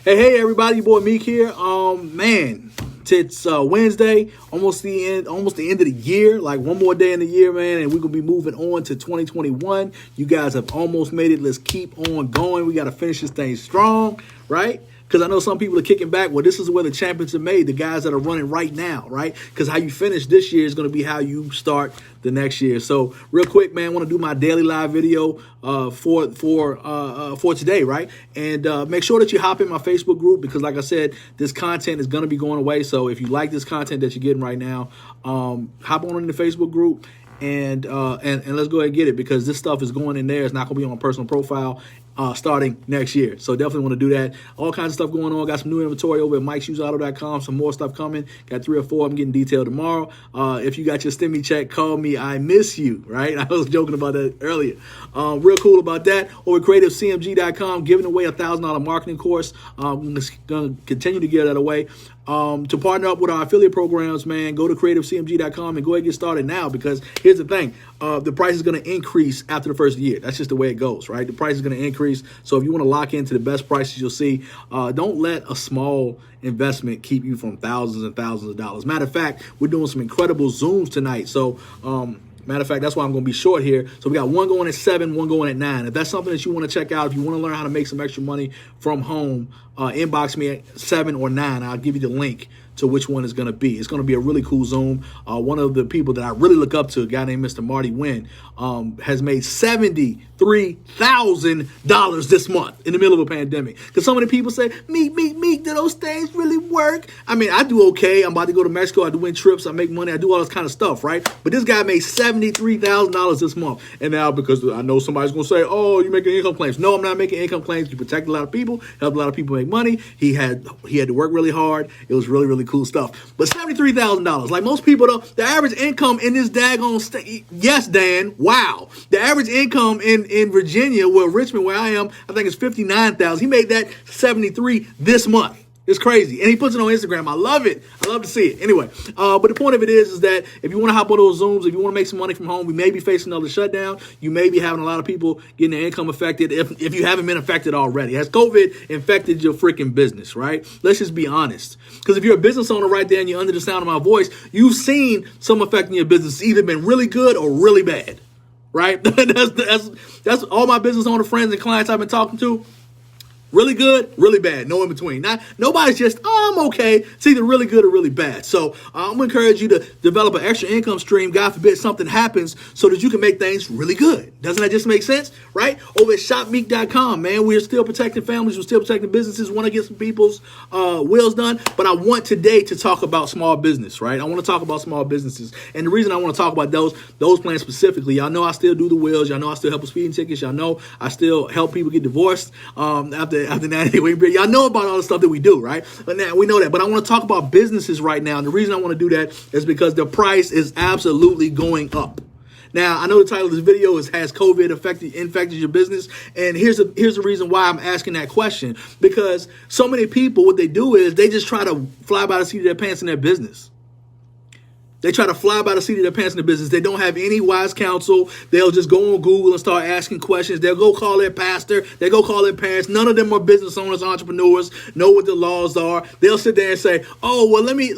Hey, everybody! Your boy Meek here. Man, it's Wednesday, almost the end of the year. Like one more day in the year, man, and we're gonna be moving on to 2021. You guys have almost made it. Let's keep on going. We got to finish this thing strong, right? Because I know some people are kicking back. Well, this is where the champions are made, the guys that are running right now, right? Because how you finish this year is going to be how you start the next year. So real quick, man, I want to do my daily live video for today, right? And make sure that you hop in my Facebook group because, like I said, this content is going to be going away. So if you like this content that you're getting right now, hop on in the Facebook group. And let's go ahead and get it because this stuff is going in there. It's not going to be on my personal profile starting next year. So definitely want to do that. All kinds of stuff going on. Got some new inventory over at MikeShoesAuto.com. Some more stuff coming. Got 3 or 4 of them getting detailed tomorrow. If you got your stimmy check, call me. I miss you, right? I was joking about that earlier. Real cool about that. Over at CreativeCMG.com, giving away a $1,000 marketing course. I'm going to continue to give that away. To partner up with our affiliate programs, man, go to CreativeCMG.com and go ahead and get started now because here's the thing. The price is going to increase after the first year. That's just the way it goes, right? The price is going to increase. So if you want to lock into the best prices you'll see, don't let a small investment keep you from thousands and thousands of dollars. Matter of fact, we're doing some incredible Zooms tonight. So, matter of fact, that's why I'm going to be short here. So we got one going at 7, one going at 9. If that's something that you want to check out, if you want to learn how to make some extra money from home, inbox me at 7 or 9. I'll give you the link to which one is going to be. It's going to be a really cool Zoom. One of the people that I really look up to, a guy named Mr. Marty Wynn, has made $73,000 this month in the middle of a pandemic. Because so many people say, Meek, do those things really work? I mean, I do okay. I'm about to go to Mexico. I do win trips. I make money. I do all this kind of stuff, right? But this guy made $73,000 this month. And now because I know somebody's going to say, oh, you're making income claims. No, I'm not making income claims. You protect a lot of people, help a lot of people make money. He had to work really hard. It was really, really cool stuff. But $73,000, like most people, though, the average income in this daggone state, yes, Dan, wow. The average income in Virginia, well, Richmond, where I am, I think it's $59,000. He made that $73,000 this month. It's crazy. And he puts it on Instagram. I love it. I love to see it. Anyway, but the point of it is that if you want to hop on those Zooms, if you want to make some money from home, we may be facing another shutdown. You may be having a lot of people getting their income affected if you haven't been affected already. Has COVID infected your freaking business, right? Let's just be honest. Because if you're a business owner right there and you're under the sound of my voice, you've seen some effect in your business. It's either been really good or really bad, right? That's all my business owner friends and clients I've been talking to. Really good, really bad, no in between. Nobody's just, I'm okay. It's either really good or really bad. So I'm going to encourage you to develop an extra income stream. God forbid something happens so that you can make things really good. Doesn't that just make sense, right? Over at shopmeek.com, man, we're still protecting families. We're still protecting businesses. Want to get some people's wills done. But I want today to talk about small business, right? I want to talk about small businesses. And the reason I want to talk about those plans specifically, y'all know I still do the wills. Y'all know I still help with speeding tickets. Y'all know I still help people get divorced after 90 day period. Y'all know about all the stuff that we do, right? But now we know that. But I want to talk about businesses right now. And the reason I want to do that is because the price is absolutely going up. Now, I know the title of this video is Has COVID infected your business? And here's the reason why I'm asking that question. Because so many people, what they do is they just try to fly by the seat of their pants in their business. They try to fly by the seat of their pants in the business. They don't have any wise counsel. They'll just go on Google and start asking questions. They'll go call their pastor. They go call their parents. None of them are business owners, entrepreneurs, know what the laws are. They'll sit there and say, "Oh, well, let me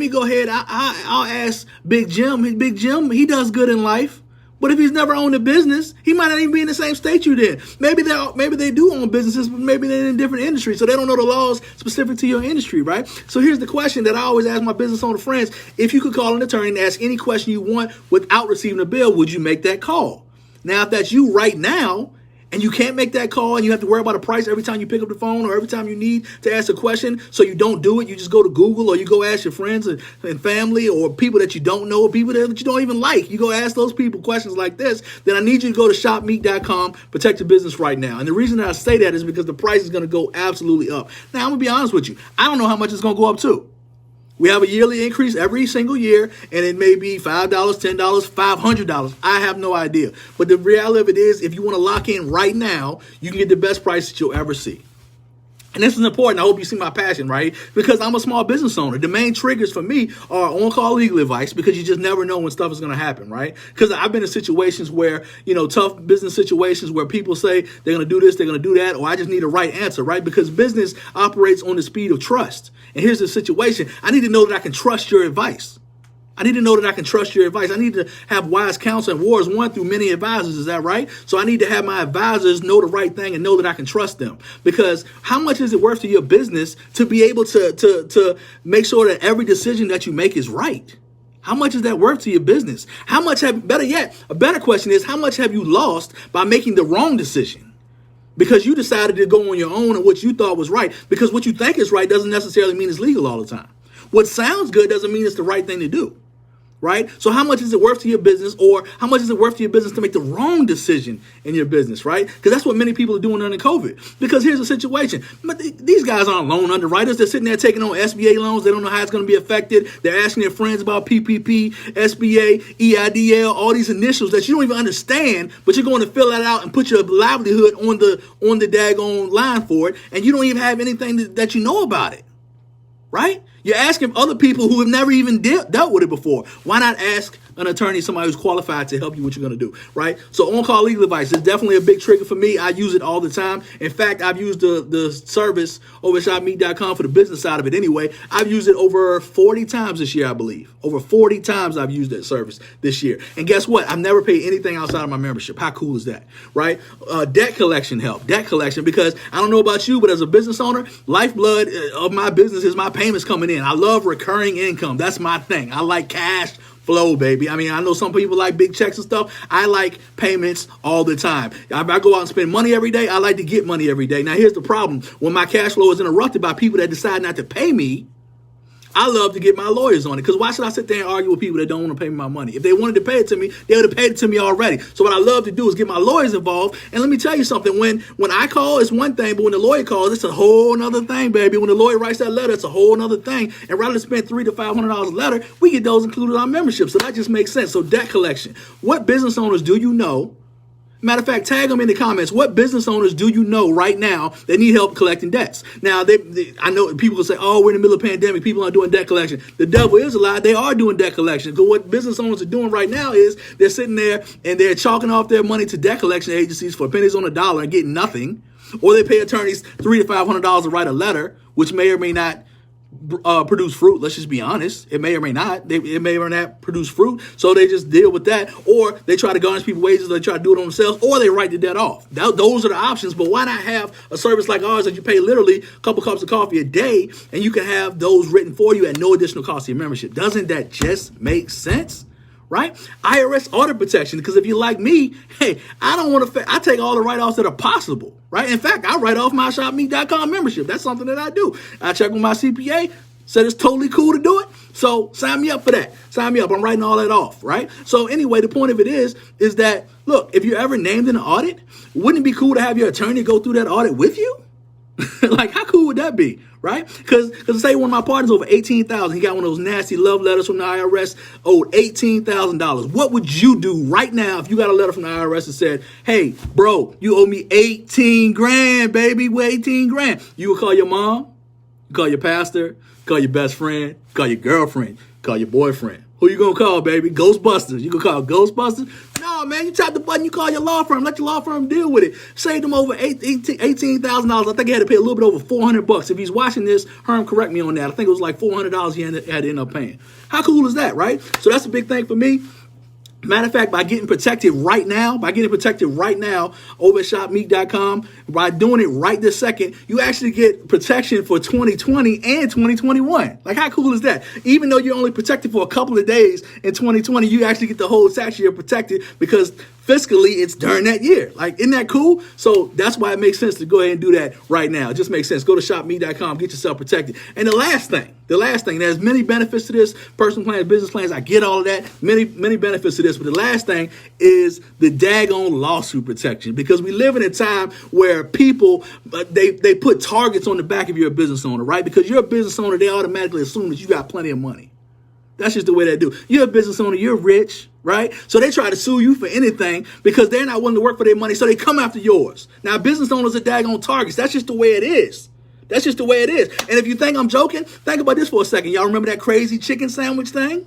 go ahead. I'll ask Big Jim. Big Jim, he does good in life." But if he's never owned a business, he might not even be in the same state you did. Maybe they do own businesses, but maybe they're in a different industry, so they don't know the laws specific to your industry, right? So here's the question that I always ask my business owner friends. If you could call an attorney and ask any question you want without receiving a bill, would you make that call? Now, if that's you right now, and you can't make that call and you have to worry about a price every time you pick up the phone or every time you need to ask a question, so you don't do it, you just go to Google or you go ask your friends and family or people that you don't know or people that you don't even like. You go ask those people questions like this, then I need you to go to shopmeek.com, protect your business right now. And the reason that I say that is because the price is going to go absolutely up. Now, I'm going to be honest with you. I don't know how much it's going to go up to. We have a yearly increase every single year, and it may be $5, $10, $500. I have no idea. But the reality of it is, if you want to lock in right now, you can get the best price that you'll ever see. And this is important. I hope you see my passion, right? Because I'm a small business owner. The main triggers for me are on-call legal advice, because you just never know when stuff is going to happen, right? Because I've been in situations where, tough business situations where people say they're going to do this, they're going to do that, or I just need a right answer, right? Because business operates on the speed of trust. And here's the situation. I need to know that I can trust your advice. I need to know that I can trust your advice. I need to have wise counsel, and war is won through many advisors. Is that right? So I need to have my advisors know the right thing and know that I can trust them. Because how much is it worth to your business to be able to make sure that every decision that you make is right? How much is that worth to your business? Better yet, a better question is, how much have you lost by making the wrong decision? Because you decided to go on your own and what you thought was right. Because what you think is right doesn't necessarily mean it's legal all the time. What sounds good doesn't mean it's the right thing to do. Right? So how much is it worth to your business, or how much is it worth to your business to make the wrong decision in your business, right? Because that's what many people are doing during COVID. Because here's the situation. These guys aren't loan underwriters. They're sitting there taking on SBA loans. They don't know how it's going to be affected. They're asking their friends about PPP, SBA, EIDL, all these initials that you don't even understand, but you're going to fill that out and put your livelihood on the daggone line for it, and you don't even have anything that you know about it. Right? You're asking other people who have never even dealt with it before. Why not ask an attorney, somebody who's qualified to help you what you're going to do, right? So on-call legal advice is definitely a big trigger for me. I use it all the time. In fact, I've used the service over at shopmeet.com for the business side of it anyway. I've used it over 40 times this year, I believe. Over 40 times I've used that service this year. And guess what? I've never paid anything outside of my membership. How cool is that, right? Debt collection help. Debt collection, because I don't know about you, but as a business owner, lifeblood of my business is my payments coming in. I love recurring income. That's my thing. I like cash flow, baby. I mean, I know some people like big checks and stuff. I like payments all the time. If I go out and spend money every day, I like to get money every day. Now, here's the problem. When my cash flow is interrupted by people that decide not to pay me, I love to get my lawyers on it, because why should I sit there and argue with people that don't want to pay me my money? If they wanted to pay it to me, they would have paid it to me already. So what I love to do is get my lawyers involved. And let me tell you something. When I call, it's one thing, but when the lawyer calls, it's a whole nother thing, baby. When the lawyer writes that letter, it's a whole nother thing. And rather than spend $300 to $500 a letter, we get those included in our membership. So that just makes sense. So debt collection. What business owners do you know? Matter of fact, tag them in the comments. What business owners do you know right now that need help collecting debts? Now, I know people will say, oh, we're in the middle of a pandemic. People aren't doing debt collection. The devil is a lie. They are doing debt collection. Because what business owners are doing right now is they're sitting there and they're chalking off their money to debt collection agencies for pennies on the dollar and getting nothing. Or they pay attorneys $300 to $500 to write a letter, which may or may not produce fruit. Let's just be honest. It may or may not. It may or may not produce fruit. So they just deal with that. Or they try to garnish people's wages. Or they try to do it on themselves. Or they write the debt off. Those are the options. But why not have a service like ours that you pay literally a couple cups of coffee a day, and you can have those written for you at no additional cost to your membership? Doesn't that just make sense? Right? IRS audit protection. Because if you're like me, hey, I don't want to, I take all the write-offs that are possible. Right? In fact, I write off my shopmeet.com membership. That's something that I do. I check with my CPA, said it's totally cool to do it. So sign me up for that. Sign me up. I'm writing all that off. Right? So anyway, the point of it is that, look, if you're ever named in an audit, wouldn't it be cool to have your attorney go through that audit with you? Like, how cool would that be? Right? Because say one of my partners over $18,000, he got one of those nasty love letters from the IRS, owed $18,000. What would you do right now if you got a letter from the IRS that said, hey, bro, you owe me 18 grand, baby, we're 18 grand. You would call your mom, you call your pastor, call your best friend, call your girlfriend, call your boyfriend. Who you gonna call, baby? Ghostbusters. You gonna call Ghostbusters? No, man, you tap the button, you call your law firm. Let your law firm deal with it. Saved them over $18,000. I think he had to pay a little bit over $400. If he's watching this, Herm, correct me on that. I think it was like $400 he had to end up paying. How cool is that, right? So that's a big thing for me. Matter of fact, by getting protected right now over at shopmeet.com, by doing it right this second, you actually get protection for 2020 and 2021. Like, how cool is that? Even though you're only protected for a couple of days in 2020, you actually get the whole tax year protected because fiscally it's during that year. Like, isn't that cool? So that's why it makes sense to go ahead and do that right now. It just makes sense. Go to shopmeet.com, get yourself protected. And the last thing, there's many benefits to this. Personal plans, business plans, I get all of that. Many benefits to this. But the last thing is the daggone lawsuit protection. Because we live in a time where people, they put targets on the back of your business owner, right? Because you're a business owner, they automatically assume that you got plenty of money. That's just the way they do. You're a business owner, you're rich, right? So they try to sue you for anything because they're not willing to work for their money, so they come after yours. Now, business owners are daggone targets. That's just the way it is. That's just the way it is. And if you think I'm joking, think about this for a second. Y'all remember that crazy chicken sandwich thing?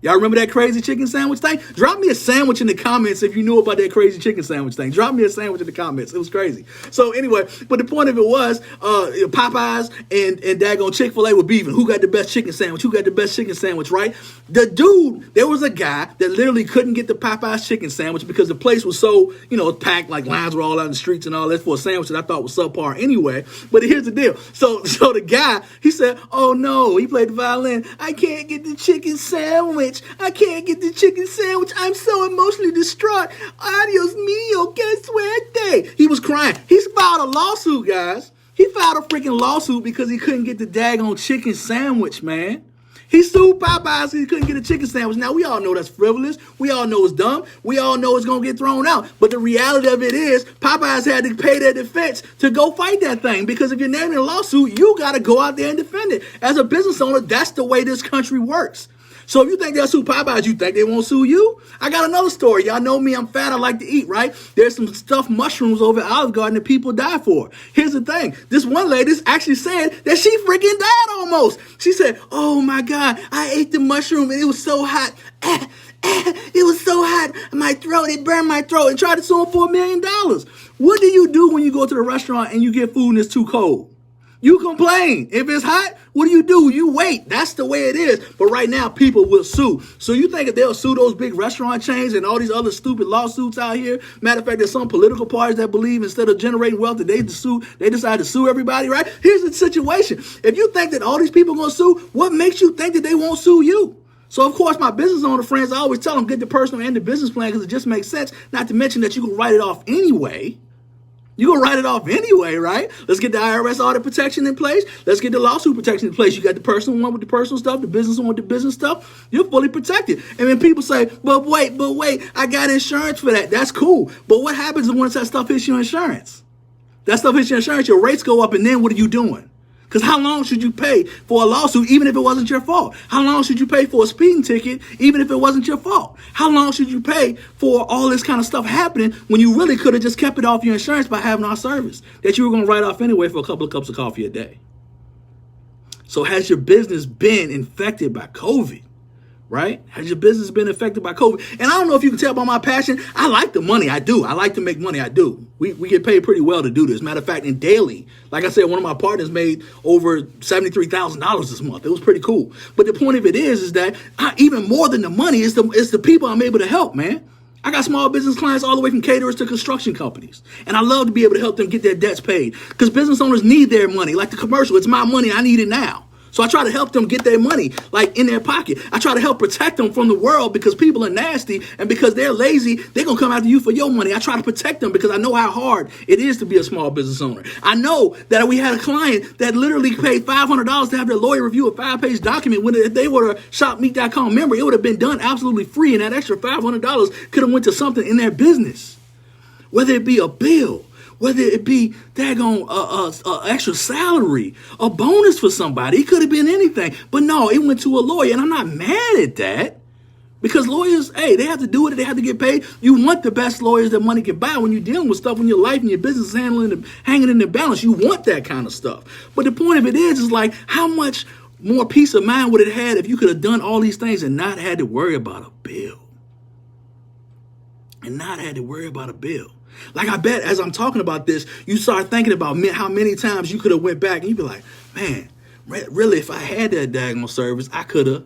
Y'all remember that crazy chicken sandwich thing? Drop me a sandwich in the comments if you knew about that crazy chicken sandwich thing. Drop me a sandwich in the comments. It was crazy. So anyway, but the point of it was Popeyes and daggone Chick-fil-A were beefing. Who got the best chicken sandwich? Who got the best chicken sandwich, right? The dude, there was a guy that literally couldn't get the Popeyes chicken sandwich because the place was so, packed, like lines were all out in the streets and all that for a sandwich that I thought was subpar anyway. But here's the deal. So the guy, he said, oh no, he played the violin. I can't get the chicken sandwich. I can't get the chicken sandwich. I'm so emotionally distraught. Adios mio, que suerte. He was crying. He filed a lawsuit, guys. He filed a freaking lawsuit because he couldn't get the daggone chicken sandwich, man. He sued Popeyes because he couldn't get a chicken sandwich. Now, we all know that's frivolous. We all know it's dumb. We all know it's going to get thrown out. But the reality of it is Popeyes had to pay their defense to go fight that thing. Because if you're naming a lawsuit, you got to go out there and defend it. As a business owner, that's the way this country works. So if you think they'll sue Popeyes, you think they won't sue you? I got another story. Y'all know me, I'm fat, I like to eat, right? There's some stuffed mushrooms over at Olive Garden that people die for. Here's the thing. This one lady actually said that she freaking died almost. She said, oh my God, I ate the mushroom and it was so hot. It was so hot. My throat, it burned my throat, and tried to sue them for $1 million. What do you do when you go to the restaurant and you get food and it's too cold? You complain. If it's hot, what do? You wait. That's the way it is. But right now, people will sue. So you think if they'll sue those big restaurant chains and all these other stupid lawsuits out here? Matter of fact, there's some political parties that believe instead of generating wealth, that they decide to sue everybody, right? Here's the situation. If you think that all these people are going to sue, what makes you think that they won't sue you? So, of course, my business owner friends, I always tell them, get the personal and the business plan because it just makes sense, not to mention that you can write it off anyway. You're going to write it off anyway, right? Let's get the IRS audit protection in place. Let's get the lawsuit protection in place. You got the personal one with the personal stuff, the business one with the business stuff. You're fully protected. And then people say, but wait, I got insurance for that. That's cool. But what happens once that stuff hits your insurance? That stuff hits your insurance, your rates go up, and then what are you doing? Because how long should you pay for a lawsuit even if it wasn't your fault? How long should you pay for a speeding ticket even if it wasn't your fault? How long should you pay for all this kind of stuff happening when you really could have just kept it off your insurance by having our service that you were going to write off anyway for a couple of cups of coffee a day? So has your business been infected by COVID? Right? Has your business been affected by COVID? And I don't know if you can tell by my passion. I like the money. I do. I like to make money. I do. We get paid pretty well to do this. Matter of fact, in daily, like I said, one of my partners made over $73,000 this month. It was pretty cool. But the point of it is that even more than the money, it's the people I'm able to help, man. I got small business clients all the way from caterers to construction companies. And I love to be able to help them get their debts paid because business owners need their money. Like the commercial, it's my money. I need it now. So I try to help them get their money, like in their pocket. I try to help protect them from the world because people are nasty and because they're lazy, they're going to come after you for your money. I try to protect them because I know how hard it is to be a small business owner. I know that we had a client that literally paid $500 to have their lawyer review a 5-page document when if they were a ShopMeat.com member, it would have been done absolutely free. And that extra $500 could have went to something in their business, whether it be a bill, whether it be daggone extra salary, a bonus for somebody. It could have been anything. But no, it went to a lawyer. And I'm not mad at that because lawyers, hey, they have to do it. They have to get paid. You want the best lawyers that money can buy when you're dealing with stuff in your life and your business is hanging in the balance. You want that kind of stuff. But the point of it is like how much more peace of mind would it have had if you could have done all these things and not had to worry about a bill? Like I bet as I'm talking about this, you start thinking about how many times you could have went back and you'd be like, man, really, if I had that daggone service, I could have.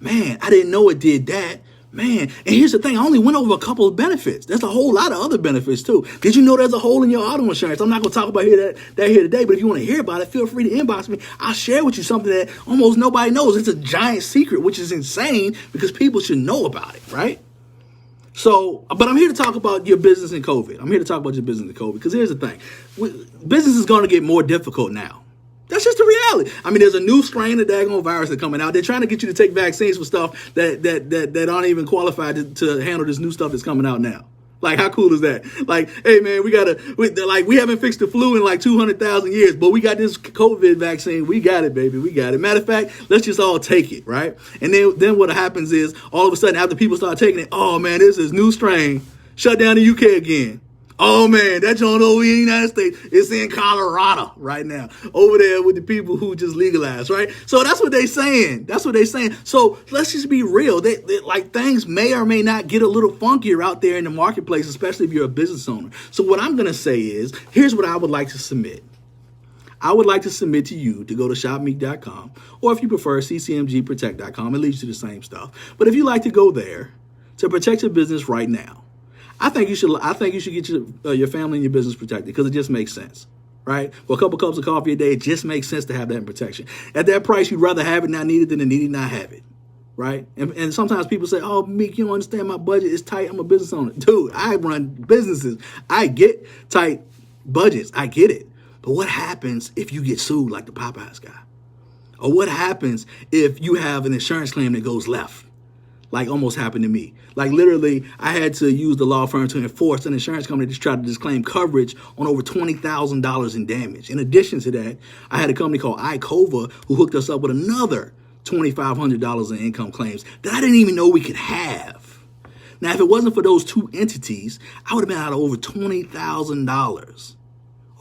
Man, I didn't know it did that. Man, and here's the thing. I only went over a couple of benefits. There's a whole lot of other benefits too. Did you know there's a hole in your auto insurance? I'm not going to talk about that here today, but if you want to hear about it, feel free to inbox me. I'll share with you something that almost nobody knows. It's a giant secret, which is insane because people should know about it, right? So, but I'm here to talk about your business in COVID. Because here's the thing. Business is going to get more difficult now. That's just the reality. I mean, there's a new strain of daggone virus that's coming out. They're trying to get you to take vaccines for stuff that aren't even qualified to handle this new stuff that's coming out now. Like, how cool is that? Like, hey, man, we haven't fixed the flu in like 200,000 years, but we got this COVID vaccine. We got it, baby. We got it. Matter of fact, let's just all take it, right? And then what happens is all of a sudden after people start taking it, oh, man, this is new strain. Shut down the UK again. Oh man, that joint over here in the United States, it's in Colorado right now, over there with the people who just legalized, right? So that's what they saying. That's what they saying. So let's just be real. Like things may or may not get a little funkier out there in the marketplace, especially if you're a business owner. So what I'm gonna say is, here's what I would like to submit. I would like to submit to you to go to shopmeek.com, or if you prefer, ccmgprotect.com. It leads you to the same stuff. But if you like to go there to protect your business right now, I think you should get your family and your business protected because it just makes sense, right? For a couple cups of coffee a day, it just makes sense to have that in protection. At that price, you'd rather have it not needed than to need it not have it, right? And sometimes people say, oh, Meek, you don't understand, my budget is tight. I'm a business owner. Dude, I run businesses. I get tight budgets. I get it. But what happens if you get sued like the Popeyes guy? Or what happens if you have an insurance claim that goes left? Like almost happened to me. Like literally, I had to use the law firm to enforce an insurance company that tried to disclaim coverage on over $20,000 in damage. In addition to that, I had a company called iCova who hooked us up with another $2,500 in income claims that I didn't even know we could have. Now, if it wasn't for those two entities, I would have been out of over $20,000.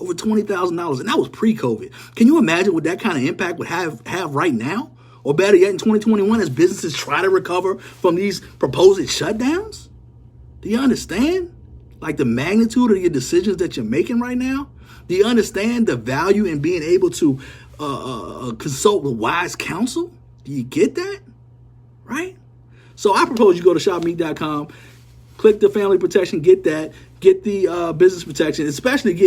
Over $20,000, and that was pre-COVID. Can you imagine what that kind of impact would have right now? Or better yet, in 2021, as businesses try to recover from these proposed shutdowns? Do you understand? Like the magnitude of your decisions that you're making right now? Do you understand the value in being able to consult with wise counsel? Do you get that? Right? So I propose you go to shopmeek.com, click the family protection, get that. Get the business protection, especially if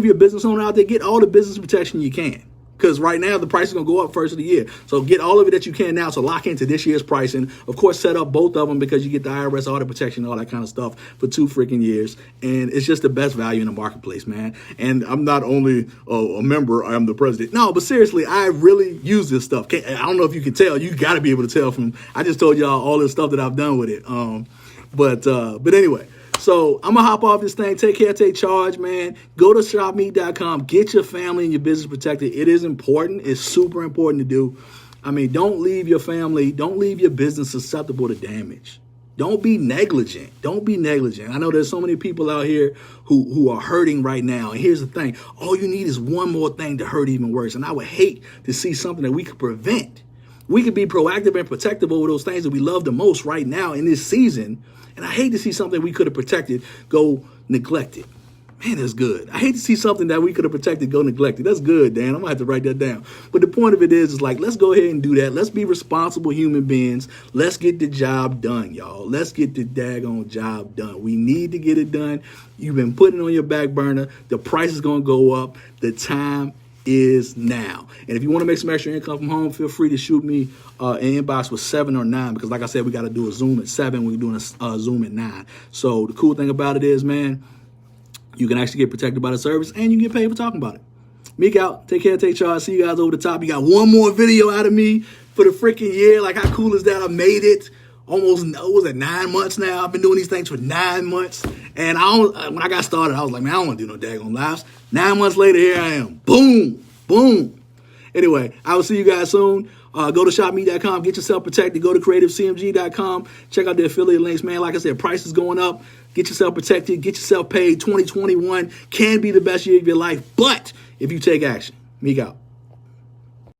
you're a business owner out there, get all the business protection you can. Because right now the price is going to go up first of the year. So get all of it that you can now to lock into this year's pricing. Of course, set up both of them because you get the IRS audit protection and all that kind of stuff for 2 freaking years. And it's just the best value in the marketplace, man. And I'm not only a member, I'm the president. No, but seriously, I really use this stuff. I don't know if you can tell. You got to be able to tell from, I just told y'all all this stuff that I've done with it. But anyway. So I'm going to hop off this thing. Take care, take charge, man. Go to shopmeek.com. Get your family and your business protected. It is important. It's super important to do. I mean, don't leave your family, don't leave your business susceptible to damage. Don't be negligent. Don't be negligent. I know there's so many people out here who are hurting right now. And here's the thing. All you need is one more thing to hurt even worse. And I would hate to see something that we could prevent. We could be proactive and protective over those things that we love the most right now in this season. And I hate to see something we could have protected go neglected. Man, that's good. I hate to see something that we could have protected go neglected. That's good, Dan. I'm going to have to write that down. But the point of it is like, let's go ahead and do that. Let's be responsible human beings. Let's get the job done, y'all. Let's get the daggone job done. We need to get it done. You've been putting it on your back burner. The price is going to go up. The time is now. And if you want to make some extra income from home, feel free to shoot me an inbox with 7 or 9, because like I said, we got to do a Zoom at 7. We're doing a Zoom at 9. So the cool thing about it is, man, you can actually get protected by the service and you can get paid for talking about it. Meek out. Take care, take charge. See you guys over the top. You got one more video out of me for the freaking year. Like, how cool is that? I made it. Almost, was it 9 months now? I've been doing these things for 9 months. And when I got started, I was like, man, I don't want to do no daggone lives. 9 months later, here I am. Boom, boom. Anyway, I will see you guys soon. Go to shopmeek.com. Get yourself protected. Go to creativecmg.com. Check out the affiliate links, man. Like I said, price is going up. Get yourself protected. Get yourself paid. 2021 can be the best year of your life, but if you take action. Meek out.